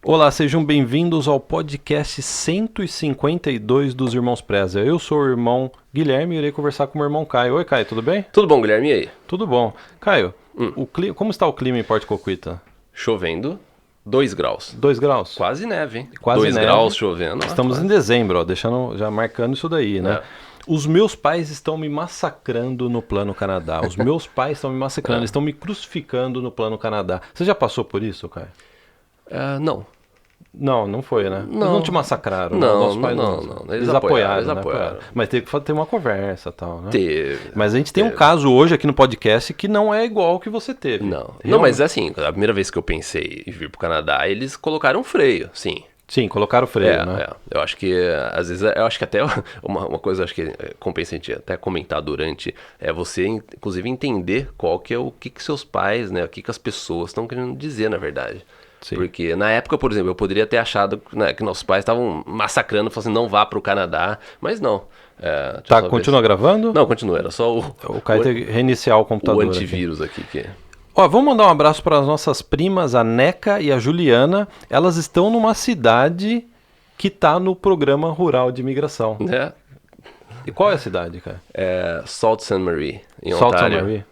Olá, sejam bem-vindos ao podcast 152 dos Irmãos Preza. Eu sou o irmão Guilherme e irei conversar com o meu irmão Caio. Oi, Caio, tudo bem? Tudo bom, Guilherme? E aí? Tudo bom. Caio, como está o clima em Porto Coquita? Chovendo, 2 graus. 2 graus? Quase neve, hein? Quase 2 neve. graus chovendo. Estamos em dezembro, ó, já marcando isso daí, né? Os meus pais estão me massacrando no Plano Canadá. Os meus pais estão me massacrando, eles estão me crucificando no Plano Canadá. Você já passou por isso, Caio? Não. Não foi, né? Eles Não. não te massacraram. Não, Nossos pais não. Eles apoiaram, né? apoiaram. Mas teve que ter uma conversa e tal, né? Teve. Mas a gente tem um caso hoje aqui no podcast que não é igual ao que você teve. Não, mas assim, a primeira vez que eu pensei em vir pro Canadá, eles colocaram freio, sim. Sim, colocaram freio, né? Eu acho que, às vezes, eu acho que até uma coisa, acho que compensa a gente até comentar durante, é você, inclusive, entender qual que é o que seus pais, né, o que as pessoas estão querendo dizer, na verdade. Sim. Porque na época, por exemplo, eu poderia ter achado, né, que nossos pais estavam massacrando, falando assim, não vá pro Canadá, mas não. Tá, continua gravando? Não, continua, era só O Caio tem que reiniciar o computador. o antivírus aqui que... Ó, vamos mandar um abraço para as nossas primas, a Neca e a Juliana. Elas estão numa cidade que tá no programa rural de imigração. E qual é a cidade, cara? Sault Ste. Marie, em Sault Ste. Ontário. Marie.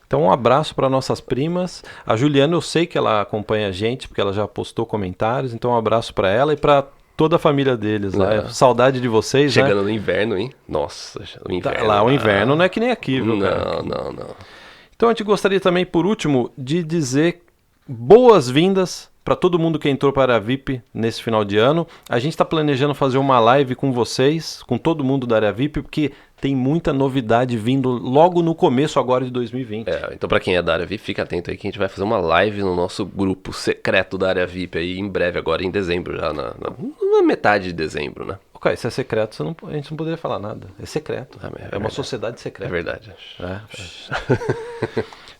Então um abraço para nossas primas. A Juliana, eu sei que ela acompanha a gente, porque ela já postou comentários. Então um abraço para ela e para toda a família deles lá. Saudade de vocês, Chegando né? no inverno, hein? Nossa, o inverno. Tá, lá o inverno não é que nem aqui, viu, cara? Não. Então a gente gostaria também, por último, de dizer boas-vindas para todo mundo que entrou para a VIP nesse final de ano. A gente está planejando fazer uma live com vocês, com todo mundo da área VIP, porque tem muita novidade vindo logo no começo agora de 2020. Então para quem é da área VIP, fica atento aí que a gente vai fazer uma live no nosso grupo secreto da área VIP aí em breve, agora em dezembro, já na metade de dezembro, né? Ok, se é secreto, a gente não poderia falar nada. É secreto. É uma sociedade secreta. É verdade.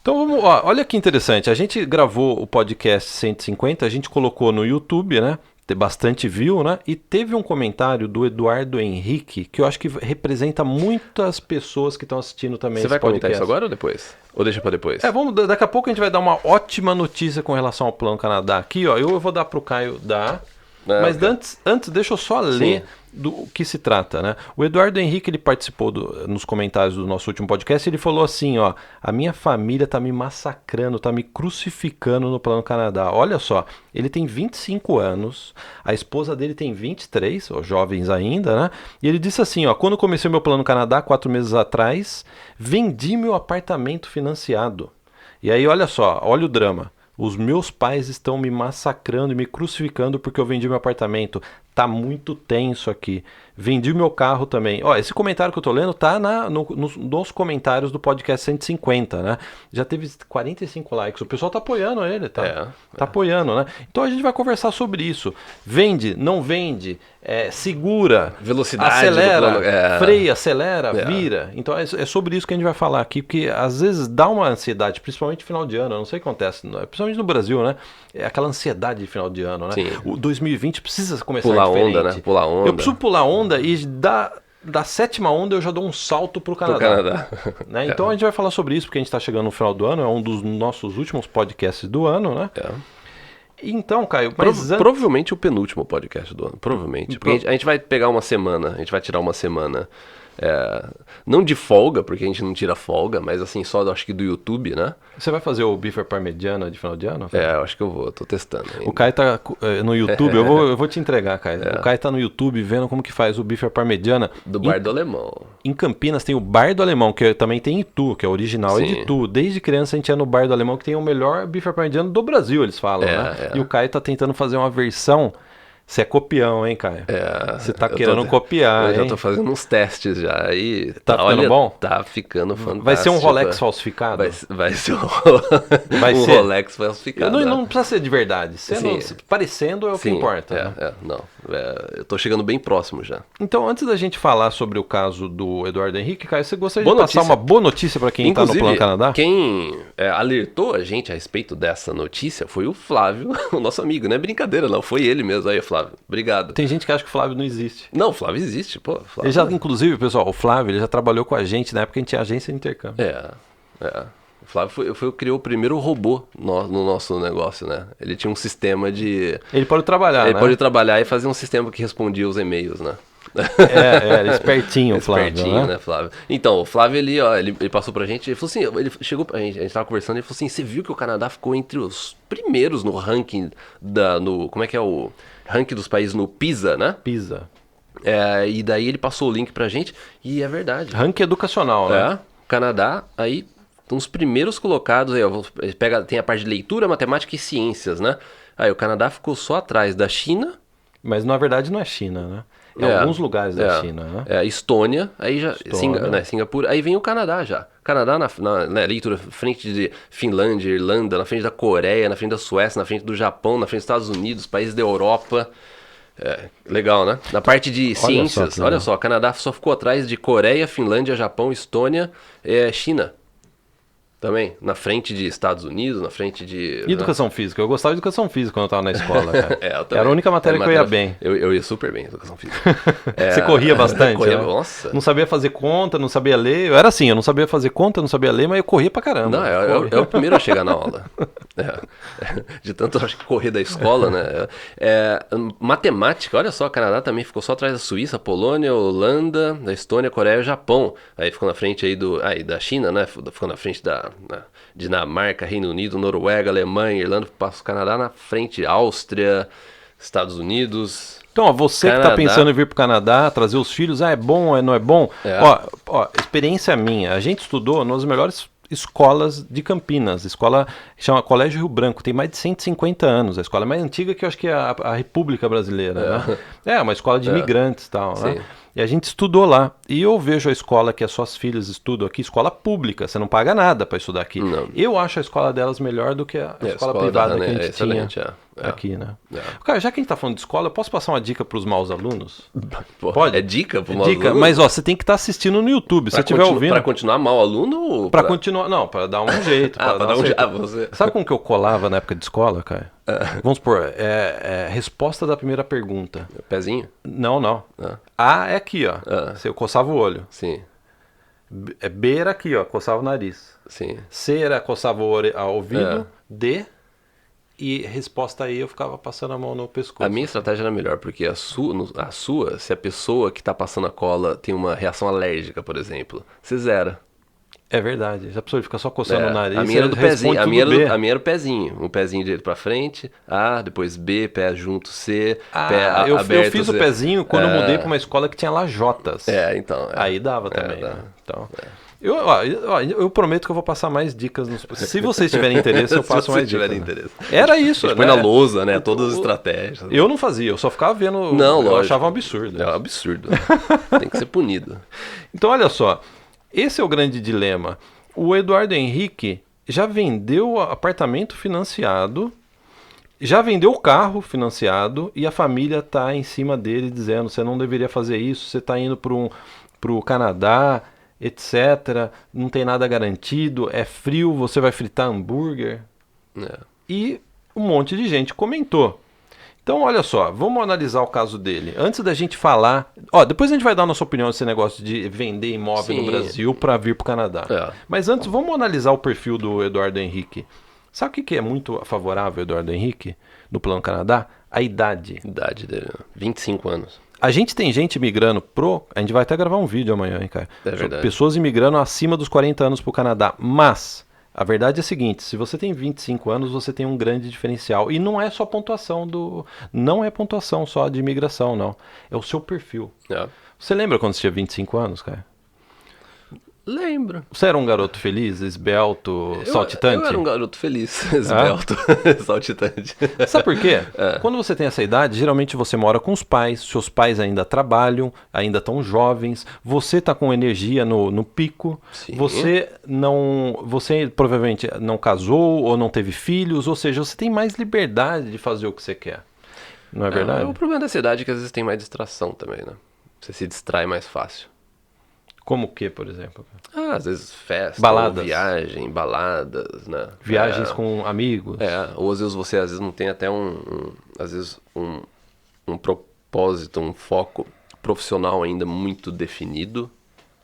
Então vamos, ó, olha que interessante. A gente gravou o podcast 150, a gente colocou no YouTube, né? Tem bastante view, né? E teve um comentário do Eduardo Henrique que eu acho que representa muitas pessoas que estão assistindo também. Você vai comentar podcast. isso agora ou depois? Ou deixa pra depois? Daqui a pouco a gente vai dar uma ótima notícia com relação ao Plano Canadá. Aqui, ó, eu vou dar pro Caio dar. Mas antes, deixa eu só ler do que se trata, né? O Eduardo Henrique, ele participou nos comentários do nosso último podcast, ele falou assim, ó, a minha família tá me massacrando, tá me crucificando no Plano Canadá. Olha só, ele tem 25 anos, a esposa dele tem 23, ó, jovens ainda, né? E ele disse assim, ó, quando comecei meu Plano Canadá, 4 meses atrás, vendi meu apartamento financiado. E aí, olha só, olha o drama. Os meus pais estão me massacrando e me crucificando porque eu vendi meu apartamento. Tá muito tenso aqui. Vendi meu carro também. Ó, esse comentário que eu tô lendo tá nos comentários do podcast 150, né? Já teve 45 likes. O pessoal tá apoiando ele, tá? Tá apoiando, né? Então a gente vai conversar sobre isso. Vende, não vende, segura, velocidade, acelera, freia, acelera, vira. Então é sobre isso que a gente vai falar aqui, porque às vezes dá uma ansiedade, principalmente no final de ano. Eu não sei o que acontece, principalmente no Brasil, né? É aquela ansiedade de final de ano, né? Sim. O 2020 precisa começar pular diferente. Onda, né? Pular onda. Eu preciso pular onda e da 7ª onda eu já dou um salto pro Canadá. Né? Então a gente vai falar sobre isso porque a gente tá chegando no final do ano, é um dos nossos últimos podcasts do ano, né? Então, Caio, provavelmente o penúltimo podcast do ano, provavelmente. Porque a gente vai pegar uma semana, a gente vai tirar uma semana, não de folga, porque a gente não tira folga, mas assim, só acho que do YouTube, né? Você vai fazer o Bife Parmegiana de final de ano? Eu acho que eu vou, tô testando ainda. O Caio tá no YouTube, eu vou te entregar, Caio. O Caio tá no YouTube vendo como que faz o Bife Parmegiana. Do Bar do Alemão. Em Campinas tem o Bar do Alemão, que também tem em Itu, que é original, é de Itu. Desde criança a gente ia no Bar do Alemão, que tem o melhor Bife Parmegiana do Brasil, eles falam, né? E o Caio tá tentando fazer uma versão. Você é copião, hein, Caio? Você tá querendo copiar, hein? Eu já tô fazendo uns testes já. E tá ficando bom? Tá ficando fantástico. Vai ser um Rolex falsificado? Vai ser um Rolex falsificado. Não precisa ser de verdade. Parecendo é o que importa. Eu tô chegando bem próximo já. Então, antes da gente falar sobre o caso do Eduardo Henrique, Caio, você gostaria de passar uma boa notícia para quem tá no Plano Canadá? Quem alertou a gente a respeito dessa notícia foi o Flávio, o nosso amigo. Não é brincadeira, não. Foi ele mesmo. Aí, Flávio, obrigado. Tem gente que acha que o Flávio não existe. Não, o Flávio existe, pô. Ele já, inclusive, pessoal, o Flávio, ele já trabalhou com a gente na época que a gente tinha agência de intercâmbio. O Flávio criou o primeiro robô no nosso negócio, né? Ele tinha um sistema de... Ele pode trabalhar, Ele né? pode trabalhar e fazer um sistema que respondia os e-mails, né? Era espertinho o Flávio, Espertinho, né, Flávio? Então, o Flávio, ele passou pra gente, ele falou assim, ele chegou pra gente tava conversando, ele falou assim, você viu que o Canadá ficou entre os primeiros no ranking como é que é o ranking dos países no PISA, né? PISA. E daí ele passou o link pra gente, e é verdade. Ranking educacional, né? O Canadá, aí, estão os primeiros colocados, aí, ó, tem a parte de leitura, matemática e ciências, né? Aí o Canadá ficou só atrás da China. Mas na verdade não é China, né? Alguns lugares da China, né? Estônia, aí já Singapura, aí vem o Canadá já. Canadá na leitura, frente de Finlândia, Irlanda, na frente da Coreia, na frente da Suécia, na frente do Japão, na frente dos Estados Unidos, países da Europa. Legal, né? Na parte de ciências, olha só, Canadá só ficou atrás de Coreia, Finlândia, Japão, Estônia, China. Também, na frente de Estados Unidos, na frente de... E educação física? Eu gostava de educação física quando eu estava na escola, cara. Eu também. Era a única matéria que eu ia bem. Eu ia super bem em educação física. Você corria bastante, corria, né? Nossa. Não sabia fazer conta, não sabia ler. Eu era assim, eu não sabia fazer conta, não sabia ler, mas eu corria pra caramba. Não, eu o primeiro a chegar na aula. De tanto, acho que correr da escola, né? Matemática, olha só, o Canadá também ficou só atrás da Suíça, Polônia, Holanda, da Estônia, Coreia e Japão. Aí ficou na frente aí da China, né? Ficou na frente da Dinamarca, Reino Unido, Noruega, Alemanha, Irlanda, passa o Canadá na frente, Áustria, Estados Unidos. Então, ó, você que tá pensando em vir pro Canadá, trazer os filhos, é bom, não é bom? Ó, experiência minha, a gente estudou nas melhores escolas de Campinas, escola chama Colégio Rio Branco, tem mais de 150 anos, a escola mais antiga que eu acho que é a República Brasileira, né? É uma escola de imigrantes e tal, né? E a gente estudou lá. E eu vejo a escola que as suas filhas estudam aqui, escola pública. Você não paga nada para estudar aqui. Não. Eu acho a escola delas melhor do que a escola privada que a gente tinha aqui, né? Cara, já que a gente tá falando de escola, eu posso passar uma dica para os maus alunos? Pode? É dica para os maus alunos? Mas ó, você tem que estar assistindo no YouTube. Se você estiver ouvindo... Para continuar mau aluno? Ou para continuar... Não, para dar um jeito. Para dar um jeito. Você... Sabe como que eu colava na época de escola, cara? Vamos supor, resposta da primeira pergunta. Pezinho? Não. A é aqui, ó. Eu coçava o olho. Sim. B era aqui, ó. Coçava o nariz. Sim. C era coçava o ouvido. D. E resposta aí eu ficava passando a mão no pescoço. A minha estratégia era melhor, porque a sua, se a pessoa que tá passando a cola tem uma reação alérgica, por exemplo, você zera. É verdade. Já a pessoa fica só coçando o nariz. A minha era do pezinho. A minha era o pezinho. Um pezinho direito pra frente, A, depois B, pé junto, C, pé aberto. Eu fiz o pezinho quando eu mudei pra uma escola que tinha lajotas. Então. Aí dava também. Né? Então, eu prometo que eu vou passar mais dicas. Se vocês tiverem interesse, eu passo mais dicas. Interesse. Era isso. Põe na lousa, né? Todas as estratégias. Eu não fazia, eu só ficava vendo. Não, lógico. Eu achava um absurdo. É um absurdo. Tem que ser punido. Então, olha só. Esse é o grande dilema. O Eduardo Henrique já vendeu apartamento financiado, já vendeu o carro financiado e a família está em cima dele dizendo: você não deveria fazer isso, você está indo para o Canadá, etc. Não tem nada garantido, é frio, você vai fritar hambúrguer. E um monte de gente comentou. Então, olha só, vamos analisar o caso dele. Antes da gente falar... depois a gente vai dar a nossa opinião nesse negócio de vender imóvel no Brasil para vir para o Canadá. Mas antes, vamos analisar o perfil do Eduardo Henrique. Sabe o que é muito favorável ao Eduardo Henrique no Plano Canadá? A idade. Idade dele, 25 anos. A gente tem gente migrando A gente vai até gravar um vídeo amanhã, hein, cara? É verdade. Pessoas imigrando acima dos 40 anos para o Canadá. Mas... a verdade é a seguinte, se você tem 25 anos, você tem um grande diferencial. E não é só pontuação não é pontuação só de imigração, não. É o seu perfil. Você lembra quando você tinha 25 anos, cara? Lembro. Você era um garoto feliz, esbelto, saltitante? Eu era um garoto feliz, esbelto, saltitante. Sabe por quê? Quando você tem essa idade, geralmente você mora com os pais, seus pais ainda trabalham, ainda estão jovens, você está com energia no pico, você provavelmente não casou ou não teve filhos, ou seja, você tem mais liberdade de fazer o que você quer. Não é verdade? O problema dessa idade é que às vezes tem mais distração também, né? Você se distrai mais fácil. Como o que, por exemplo? Às vezes festa, baladas. Viagem, baladas, né? Viagens com amigos. Ou às vezes você não tem até um propósito, um foco profissional ainda muito definido.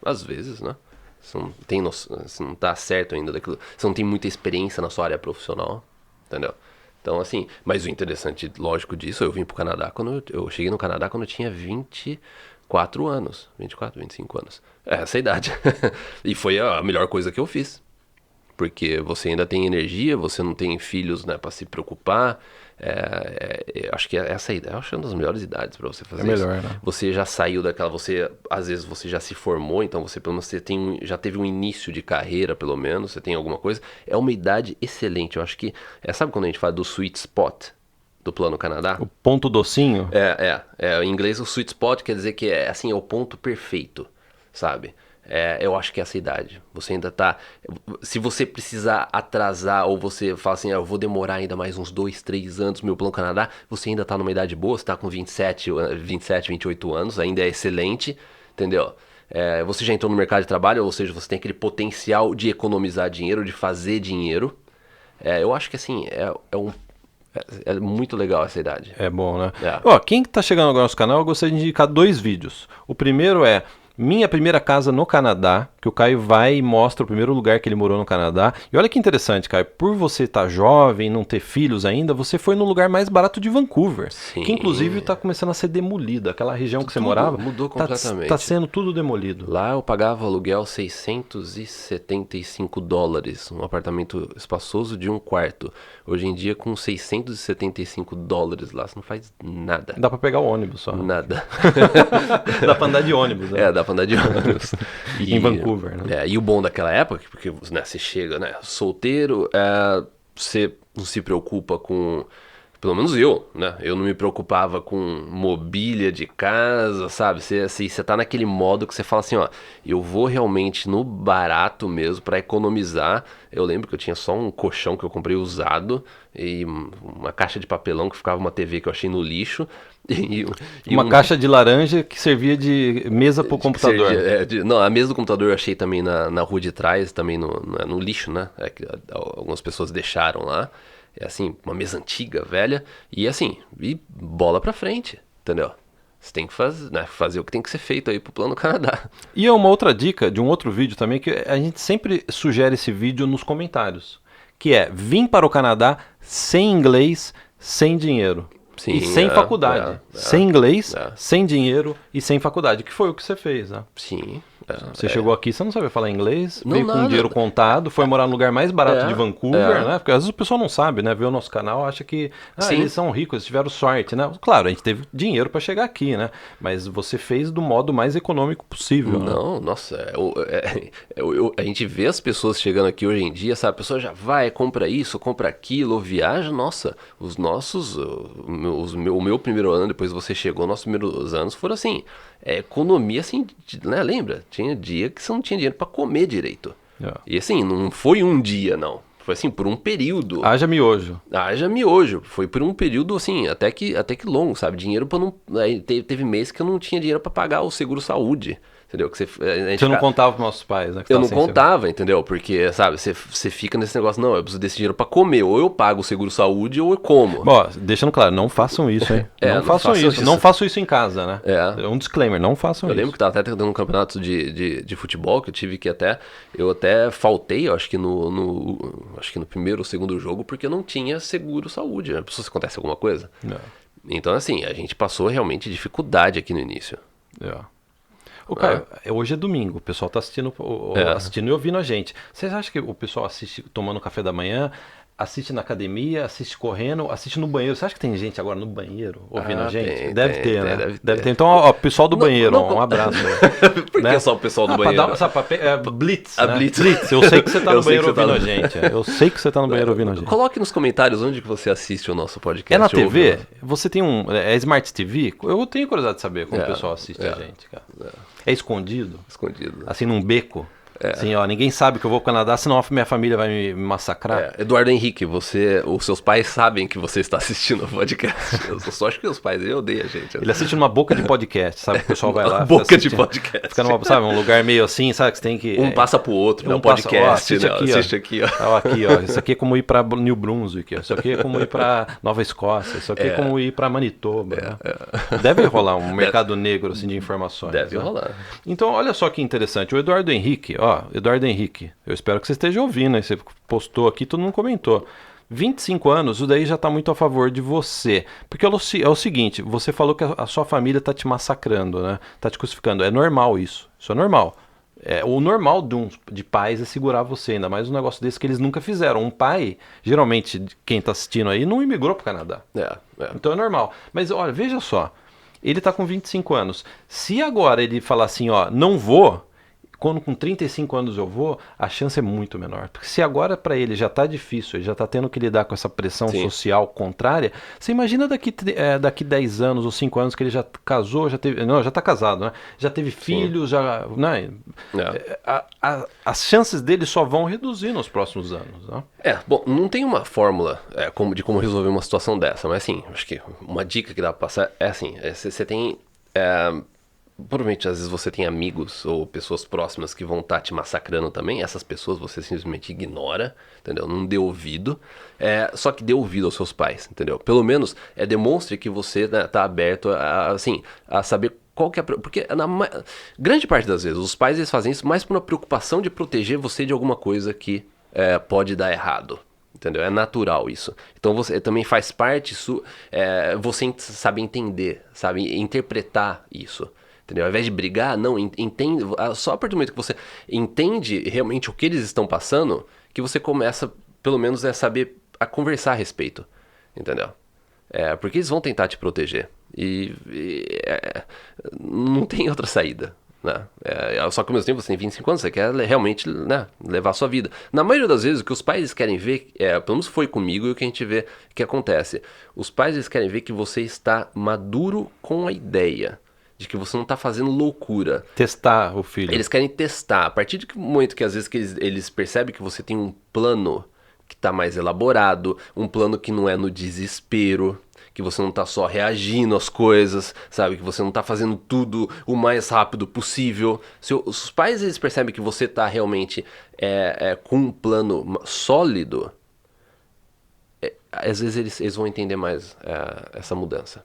Às vezes, né? Você não tem você não tá certo ainda daquilo. Você não tem muita experiência na sua área profissional, entendeu? Então, assim, mas o interessante, lógico disso, eu vim pro Canadá eu cheguei no Canadá quando eu tinha 24 anos, 24, 25 anos. É essa idade. E foi a melhor coisa que eu fiz. Porque você ainda tem energia, você não tem filhos, né, para se preocupar. Acho que essa ideia, acho que é uma das melhores idades para você fazer isso. Né? Você já saiu daquela, às vezes você já se formou, então você pelo menos já teve um início de carreira, pelo menos, você tem alguma coisa. É uma idade excelente. Eu acho que, sabe quando a gente fala do sweet spot do Plano Canadá? O ponto docinho? Em inglês o sweet spot quer dizer que é o ponto perfeito, sabe? Eu acho que é essa idade. Você ainda tá... Se você precisar atrasar ou você fala assim, eu vou demorar ainda mais uns 2, 3 anos no meu Plano Canadá, você ainda tá numa idade boa, você tá com 27, 28 anos, ainda é excelente, entendeu? Você já entrou no mercado de trabalho, ou seja, você tem aquele potencial de economizar dinheiro, de fazer dinheiro. Eu acho que assim, é muito legal essa idade. É bom, né? Ó, quem tá chegando agora no nosso canal, eu gostaria de indicar 2 vídeos. O primeiro é Minha Primeira Casa no Canadá, que o Caio vai e mostra o primeiro lugar que ele morou no Canadá. E olha que interessante, Caio, por você estar jovem, não ter filhos ainda, você foi no lugar mais barato de Vancouver. Sim. Que inclusive está começando a ser demolida. Aquela região que você morava mudou completamente. Tá sendo tudo demolido. Lá eu pagava aluguel $675, um apartamento espaçoso de 1 quarto. Hoje em dia com $675 lá, você não faz nada. Dá para pegar o ônibus só. Nada. Dá para andar de ônibus, né? Dá pra andar de ônibus. Em Vancouver, né? E o bom daquela época, porque né, você chega, né, solteiro, você não se preocupa com... Pelo menos eu, né? Eu não me preocupava com mobília de casa, sabe? Você tá naquele modo que você fala assim, ó, eu vou realmente no barato mesmo pra economizar. Eu lembro que eu tinha só um colchão que eu comprei usado e uma caixa de papelão que ficava uma TV que eu achei no lixo. E uma caixa de laranja que servia de mesa pro computador. Não, a mesa do computador eu achei também na rua de trás, também no lixo, né? Que algumas pessoas deixaram lá. É assim, uma mesa antiga, velha. E assim, bola pra frente, entendeu? Você tem que fazer o que tem que ser feito aí pro Plano Canadá. E é uma outra dica de um outro vídeo também, que a gente sempre sugere esse vídeo nos comentários. Que é, vim para o Canadá sem inglês, sem dinheiro. Sim, e sem faculdade. Sem inglês, sem dinheiro e sem faculdade. Que foi o que você fez, né? Sim. Você chegou aqui, você não sabia falar inglês, veio com dinheiro contado, foi morar no lugar mais barato de Vancouver, né? Porque às vezes o pessoal não sabe, né? Vê o nosso canal, acha que eles são ricos, eles tiveram sorte, né? Claro, a gente teve dinheiro para chegar aqui, né? Mas você fez do modo mais econômico possível. Não, né? Nossa, a gente vê as pessoas chegando aqui hoje em dia, sabe? A pessoa já vai, compra isso, compra aquilo, viaja, nossa, o meu primeiro ano, depois você chegou, nossos primeiros anos foram assim, economia assim, né? Lembra? Tinha dia que você não tinha dinheiro pra comer direito. E assim, não foi um dia, não. Foi assim, por um período. Haja miojo. Foi por um período, assim, até que longo, sabe? Dinheiro pra não... Teve mês que eu não tinha dinheiro pra pagar o seguro-saúde. Entendeu? Que você não contava pros nossos pais, né? Eu não contava, entendeu? Porque, sabe, você fica nesse negócio, não, eu preciso desse dinheiro pra comer, ou eu pago o seguro-saúde ou eu como. Bom, deixando claro, não façam isso, hein? Não façam isso. Não façam isso em casa, né? É um disclaimer, não façam isso. Eu lembro que tava até tendo um campeonato de futebol, que eu tive que eu até faltei, eu acho que no primeiro ou segundo jogo, porque eu não tinha seguro-saúde. Né? Se acontece alguma coisa. Não. Então, assim, a gente passou realmente dificuldade aqui no início. Ô, Caio, hoje é domingo, o pessoal tá assistindo e ouvindo a gente. Vocês acham que o pessoal assiste tomando café da manhã, assiste na academia, assiste correndo, assiste no banheiro? Você acha que tem gente agora no banheiro ouvindo a gente? Deve ter, né? Deve ter. Então, ó, pessoal do banheiro, um abraço. Por que só o pessoal do banheiro? Blitz, né? Blitz. Eu sei que você tá no banheiro ouvindo a gente. Eu sei que você tá no banheiro ouvindo a gente. Coloque nos comentários onde que você assiste o nosso podcast. É na TV? Você tem é Smart TV? Eu tenho curiosidade de saber como o pessoal assiste a gente, cara. É escondido? Escondido. Assim, num beco? Assim, ó, ninguém sabe que eu vou pro Canadá, senão minha família vai me massacrar. Eduardo Henrique, os seus pais sabem que você está assistindo o podcast. Eu só acho que os pais odeiam a gente. Ele assiste numa boca de podcast, sabe? O pessoal vai lá. Boca de podcast. Fica sabe, um lugar meio assim, sabe? Que você tem que... passa pro outro, né? Um podcast. Assiste aqui, ó. Aqui, ó. Isso aqui é como ir pra New Brunswick. Isso aqui é como ir pra Nova Escócia. Isso aqui é como ir pra Manitoba. Né? Deve rolar um mercado negro assim, de informações. Deve rolar. Então, olha só que interessante. O Eduardo Henrique, ó, ó, Eduardo Henrique, eu espero que você esteja ouvindo, aí você postou aqui, todo mundo comentou. 25 anos, isso daí já tá muito a favor de você. Porque é o seguinte, você falou que a sua família tá te massacrando, né? Tá te crucificando. É normal isso. Isso é normal. O normal de pais é segurar você, ainda mais um negócio desse que eles nunca fizeram. Um pai, geralmente, quem tá assistindo aí, não imigrou pro Canadá. Então é normal. Mas olha, veja só. Ele tá com 25 anos. Se agora ele falar assim, ó, não vou, quando com 35 anos eu vou, a chance é muito menor. Porque se agora para ele já tá difícil, ele já tá tendo que lidar com essa pressão social contrária, você imagina daqui 10 anos ou 5 anos que ele já casou, já teve... Não, já tá casado, né? Já teve filhos, já... Né? As chances dele só vão reduzir nos próximos anos, né? Bom, não tem uma fórmula de como resolver uma situação dessa, mas assim, acho que uma dica que dá pra passar é assim, você tem... Provavelmente, às vezes, você tem amigos ou pessoas próximas que vão estar te massacrando também. Essas pessoas você simplesmente ignora, entendeu? Não dê ouvido. Só que dê ouvido aos seus pais, entendeu? Pelo menos, demonstre que você tá aberto a saber qual que é... Porque na grande parte das vezes, os pais eles fazem isso mais por uma preocupação de proteger você de alguma coisa que pode dar errado. Entendeu? É natural isso. Então você também faz parte, você sabe entender, sabe interpretar isso. Entendeu? Ao invés de brigar, não, entende. Só a partir do momento que você entende realmente o que eles estão passando, que você começa, pelo menos, a saber a conversar a respeito. Entendeu? Porque eles vão tentar te proteger. Não tem outra saída. Né? Só que ao mesmo tempo você tem 25 anos, você quer realmente, né, levar a sua vida. Na maioria das vezes, o que os pais querem ver, pelo menos foi comigo e o que a gente vê que acontece. Os pais eles querem ver que você está maduro com a ideia. De que você não está fazendo loucura. Testar o filho. Eles querem testar. A partir do momento que às vezes eles percebem que você tem um plano que está mais elaborado, um plano que não é no desespero, que você não está só reagindo às coisas, sabe? Que você não está fazendo tudo o mais rápido possível. Se os pais eles percebem que você está realmente com um plano sólido, às vezes eles vão entender mais essa mudança.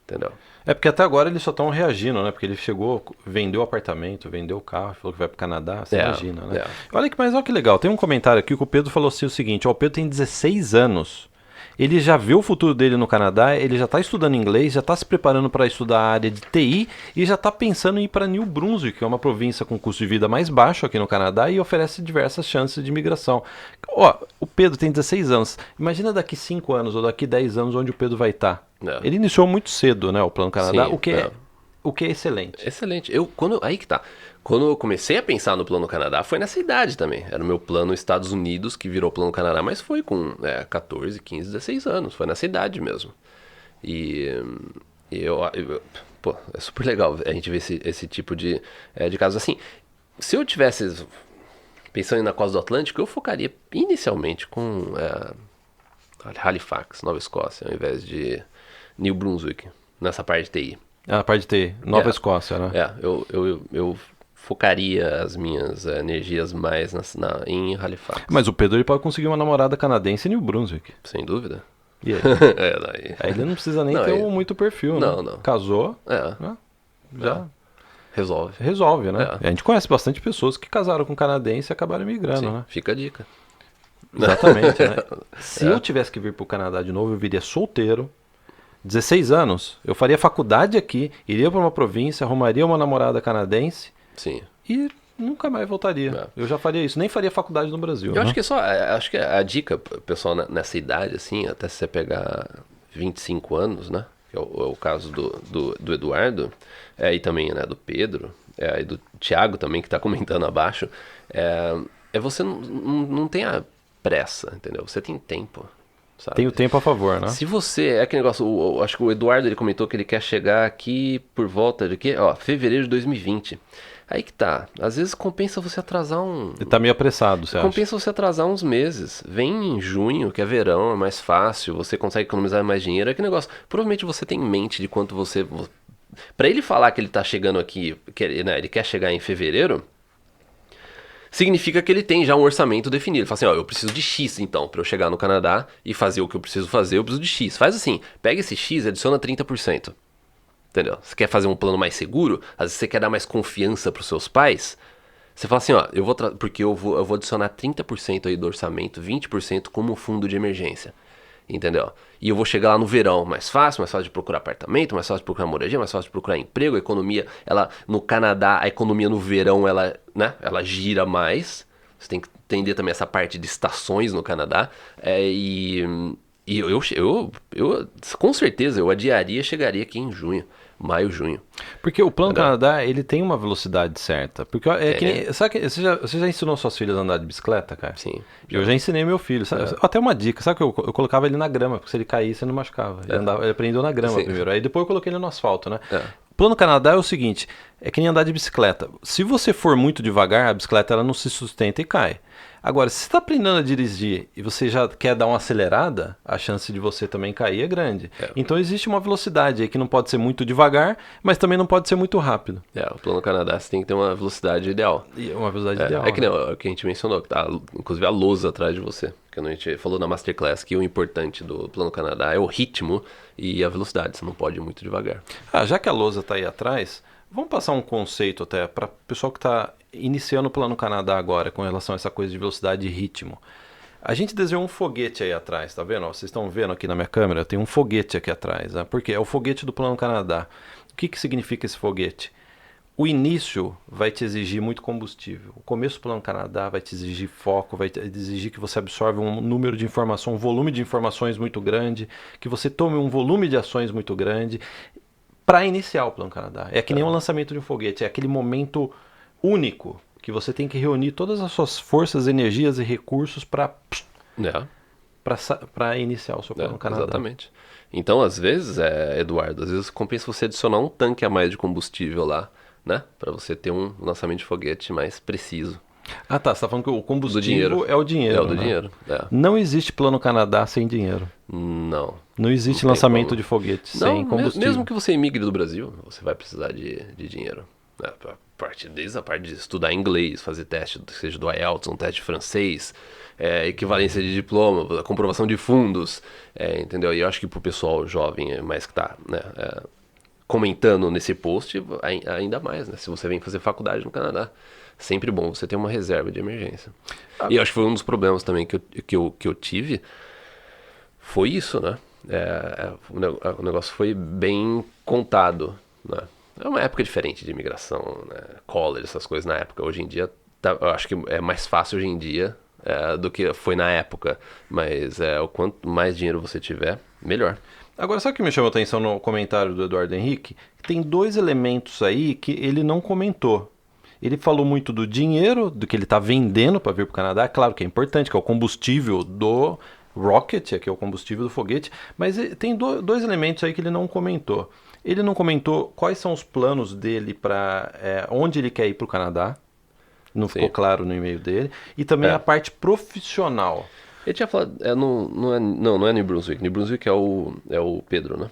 Entendeu? Porque até agora eles só estão reagindo, né? Porque ele chegou, vendeu o apartamento, vendeu o carro, falou que vai pro Canadá, você imagina, né? Olha que legal, tem um comentário aqui que o Pedro falou assim o seguinte, o Pedro tem 16 anos, ele já viu o futuro dele no Canadá, ele já está estudando inglês, já está se preparando para estudar a área de TI e já está pensando em ir para New Brunswick, que é uma província com custo de vida mais baixo aqui no Canadá e oferece diversas chances de imigração. O Pedro tem 16 anos, imagina daqui 5 anos ou daqui 10 anos onde o Pedro vai estar. Ele iniciou muito cedo, né, o Plano Canadá, Sim, o que é excelente. Excelente. Aí que tá. Quando eu comecei a pensar no Plano Canadá, foi nessa idade também. Era o meu plano Estados Unidos, que virou Plano Canadá, mas foi com 14, 15, 16 anos. Foi nessa idade mesmo. Pô, é super legal a gente ver esse tipo de casos. Assim, se eu tivesse pensando na costa do Atlântico, eu focaria inicialmente com Halifax, Nova Escócia, ao invés de New Brunswick, nessa parte de TI. A parte de TI, Nova Escócia, né? Eu focaria as minhas energias mais em Halifax. Mas o Pedro ele pode conseguir uma namorada canadense em New Brunswick. Sem dúvida. E aí? Aí ele não precisa nem ter muito perfil, né? Não. Casou, né? Já resolve, né? A gente conhece bastante pessoas que casaram com canadense e acabaram migrando, Sim, né? Fica a dica. Exatamente, né? Se eu tivesse que vir pro Canadá de novo, eu viria solteiro, 16 anos, eu faria faculdade aqui, iria para uma província, arrumaria uma namorada canadense. Sim. E nunca mais voltaria. Eu já faria isso, nem faria faculdade no Brasil. Eu acho que a dica, pessoal, nessa idade, assim, até se você pegar 25 anos, né? Que é o caso do Eduardo, e também, né, do Pedro, e do Thiago também, que está comentando abaixo, você não tem a pressa, entendeu? Você tem tempo. Sabe? Tem o tempo a favor, né? Se você... aquele negócio... acho que o Eduardo ele comentou que ele quer chegar aqui por volta de quê? Fevereiro de 2020. Aí que tá. Às vezes compensa você atrasar Ele tá meio apressado, você acha? Compensa você atrasar uns meses. Vem em junho, que é verão, é mais fácil, você consegue economizar mais dinheiro. É que negócio... Provavelmente você tem em mente de quanto você... Pra ele falar que ele tá chegando aqui, ele quer chegar em fevereiro... significa que ele tem já um orçamento definido. Ele fala assim, eu preciso de X então, para eu chegar no Canadá e fazer o que eu preciso fazer, eu preciso de X. Faz assim, pega esse X e adiciona 30%. Entendeu? Você quer fazer um plano mais seguro? Às vezes você quer dar mais confiança para os seus pais? Você fala assim, ó, porque eu vou adicionar 30% aí do orçamento, 20% como fundo de emergência. Entendeu? E eu vou chegar lá no verão, mais fácil de procurar apartamento, mais fácil de procurar moradia, mais fácil de procurar emprego, a economia, no Canadá, a economia no verão, ela gira mais. Você tem que entender também essa parte de estações no Canadá. E eu, com certeza, eu chegaria aqui em maio, junho. Porque o Plano Canadá, ele tem uma velocidade certa. Porque sabe você já ensinou suas filhas a andar de bicicleta, cara? Sim. Eu já ensinei meu filho. Até uma dica, sabe que eu colocava ele na grama, porque se ele caísse, ele não machucava. Ele aprendeu na grama primeiro. Aí depois eu coloquei ele no asfalto, né? O Plano Canadá é o seguinte, é que nem andar de bicicleta. Se você for muito devagar, a bicicleta ela não se sustenta e cai. Agora, se você está aprendendo a dirigir e você já quer dar uma acelerada, a chance de você também cair é grande. Então existe uma velocidade aí que não pode ser muito devagar, mas também não pode ser muito rápido. O Plano Canadá você tem que ter uma velocidade ideal. Uma velocidade ideal. É que nem o que a gente mencionou, que tá inclusive a lousa atrás de você. Que a gente falou na Masterclass que o importante do Plano Canadá é o ritmo e a velocidade. Você não pode ir muito devagar. Já que a lousa está aí atrás, vamos passar um conceito até para o pessoal que está iniciando o Plano Canadá agora com relação a essa coisa de velocidade e ritmo. A gente desenhou um foguete aí atrás, tá vendo? Vocês estão vendo aqui na minha câmera, tem um foguete aqui atrás. Porque é o foguete do Plano Canadá. O que significa esse foguete? O início vai te exigir muito combustível. O começo do Plano Canadá vai te exigir foco, vai te exigir que você absorva um número de informação, um volume de informações muito grande, que você tome um volume de ações muito grande para iniciar o Plano Canadá. É que nem o lançamento de um foguete, é aquele momento único que você tem que reunir todas as suas forças, energias e recursos para iniciar o seu Plano Canadá. Exatamente. Então, às vezes, Eduardo, às vezes compensa você adicionar um tanque a mais de combustível lá, né? Para você ter um lançamento de foguete mais preciso. Você tá falando que o combustível é o dinheiro. É o do dinheiro. Não existe Plano Canadá sem dinheiro. Não existe lançamento de foguete sem combustível. Mesmo que você emigre do Brasil, você vai precisar de dinheiro. Desde a parte de estudar inglês, fazer teste, seja do IELTS, um teste de francês, equivalência de diploma, comprovação de fundos, entendeu? E eu acho que pro pessoal jovem, mais que tá comentando nesse post, ainda mais, né? Se você vem fazer faculdade no Canadá, sempre bom você ter uma reserva de emergência. E eu acho que foi um dos problemas também que eu tive, foi isso, né? O negócio foi bem contado, né? É uma época diferente de imigração, né? College, essas coisas na época. Hoje em dia, eu acho que é mais fácil hoje em dia do que foi na época. Mas o quanto mais dinheiro você tiver, melhor. Agora, sabe o que me chamou a atenção no comentário do Eduardo Henrique? Tem dois elementos aí que ele não comentou. Ele falou muito do dinheiro, do que ele está vendendo para vir para o Canadá. Claro que é importante, que é o combustível do rocket, que é o combustível do foguete. Mas tem dois elementos aí que ele não comentou. Ele não comentou quais são os planos dele para onde ele quer ir para o Canadá. Não ficou claro no e-mail dele. E também a parte profissional. Ele tinha falado, não é New Brunswick. New Brunswick é o Pedro, né?